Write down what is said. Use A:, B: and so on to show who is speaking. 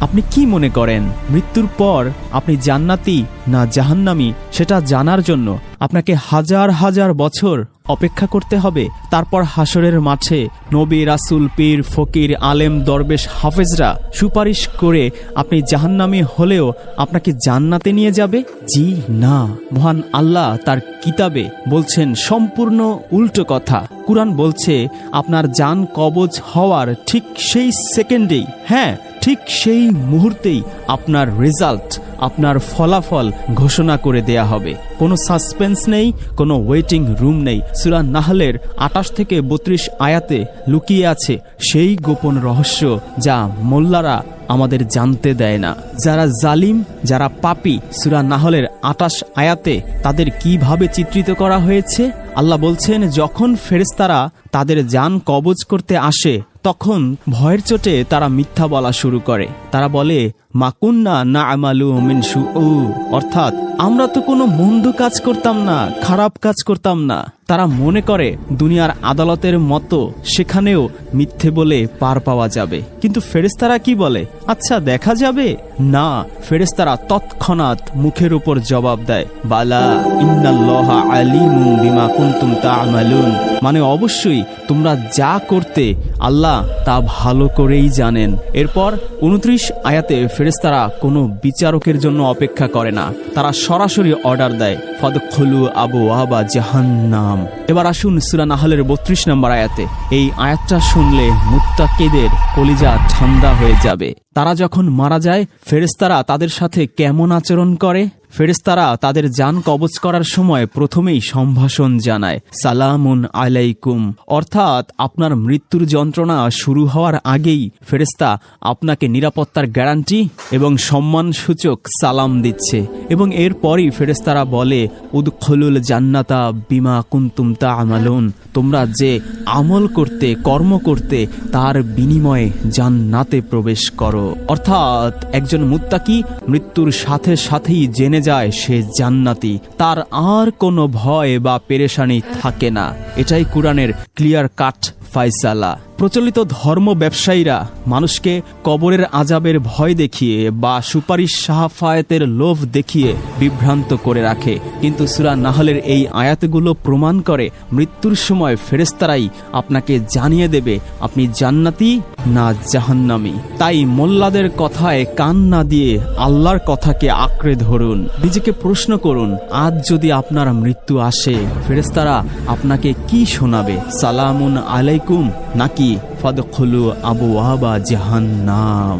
A: আপনি কি মনে করেন মৃত্যুর পর আপনি জান্নাতি না জাহান্নামী সেটা জানার জন্য আপনাকে হাজার হাজার বছর অপেক্ষা করতে হবে? তারপর হাসরের মাঠে নবী, রাসূল, পীর, ফকির, আলেম, দরবেশ, হাফেজরা সুপারিশ করে আপনি জাহান্নামী হলেও আপনাকে জান্নাতে নিয়ে যাবে? জি না, মহান আল্লাহ তার কিতাবে বলছেন সম্পূর্ণ উল্টো কথা। কুরআন বলছে আপনার জান কবজ হওয়ার ঠিক সেই সেকেন্ডেই, হ্যাঁ ঠিক সেই মুহূর্তেই আপনার রেজাল্ট, আপনার ফলাফল ঘোষণা করে দেয়া হবে। কোনো সাসপেন্স নেই, কোনো ওয়েটিং রুম নেই। সূরা নাহলের 28 থেকে 32 আয়াতে লুকিয়ে আছে সেই গোপন রহস্য যা মোল্লারা আমাদের জানতে দেয় না। যারা জালিম, যারা পাপী, সূরা নাহলের 28 আয়াতে তাদের কিভাবে চিত্রিত করা হয়েছে? আল্লাহ বলছেন, যখন ফেরেশতারা তাদের জান কবজ করতে আসে তখন ভয়ের চোটে তারা মিথ্যা বলা শুরু করে। তারা বলে, মাকুন্না না আমালু মিন সুউ, অর্থাৎ আমরা তো কোনো মন্দ কাজ করতাম না, খারাপ কাজ করতাম না। তারা মনে করে দুনিয়ার আদালতের মতো সেখানেও মিথ্যে বলে পার পাওয়া যাবে। কিন্তু ফেরেশতারা কি বলে? আচ্ছা দেখা যাবে না। ফেরেশতারা তৎক্ষণাৎ মুখের উপর জবাব দেয়, বালা ইন্নাল্লাহা আলিমুম বিমা কুনতুম তা'মালুন, মানে অবশ্যই তোমরা যা করতে আল্লাহ তা ভালো করেই জানেন। এরপর 29 আয়াতে ফেরেশতারা কোনো বিচারকের জন্য অপেক্ষা করে না, তারা সরাসরি অর্ডার দেয়, ফাদখুলু আবওয়াবা জাহান্নাম। এবার আসুন সূরা নাহলের 32 নম্বর আয়াতে। এই আয়াতটা শুনলে মুত্তাকিদের কলিজা ঠান্ডা হয়ে যাবে। তারা যখন মারা যায় ফেরেশতারা তাদের সাথে কেমন আচরণ করে? ফেরেশতারা তাদের জান কবজ করার সময় প্রথমেই সম্ভাষণ জানায়, সালামুন আলাইকুম, অর্থাৎ আপনার মৃত্যুর যন্ত্রণা শুরু হওয়ার আগেই ফেরেশতা আপনাকে নিরাপত্তার গ্যারান্টি এবং সম্মানসূচক সালাম দিচ্ছে। এবং এরপরই ফেরেশতারা বলে, উদখুলুল জান্নাতা বিমা কুনতুম তা'মালুন, তোমরা যে আমল করতে, কর্ম করতে তার বিনিময়ে জান্নাতে প্রবেশ করো। অর্থাৎ একজন মুত্তাকি মৃত্যুর সাথে সাথেই জেনে যায় সে জান্নাতি, তার আর কোনো ভয় বা পেরেশানি থাকে না। এটাই কুরআনের ক্লিয়ার কাট ফায়সালা। প্রচলিত ধর্ম ব্যবসায়ীরা মানুষকে কবরের আযাবের ভয় দেখিয়ে বা সুপারিশ শাফায়াতের লোভ দেখিয়ে বিভ্রান্ত করে রাখে, কিন্তু সূরা নাহলের এই আয়াতগুলো প্রমাণ করে মৃত্যুর সময় ফেরেশতারাই আপনাকে জানিয়ে দেবে আপনি জান্নাতি না জাহান্নামী। তাই মোল্লাদের কথায় কান না দিয়ে আল্লাহর কথাকে আঁকড়ে ধরুন। নিজেকে প্রশ্ন করুন, আজ যদি আপনার মৃত্যু আসে ফেরেশতারা আপনাকে কি শোনাবে? সালামুন আলাইকুম নাকি ফাদখুলু আবওয়াবা জাহান্নাম?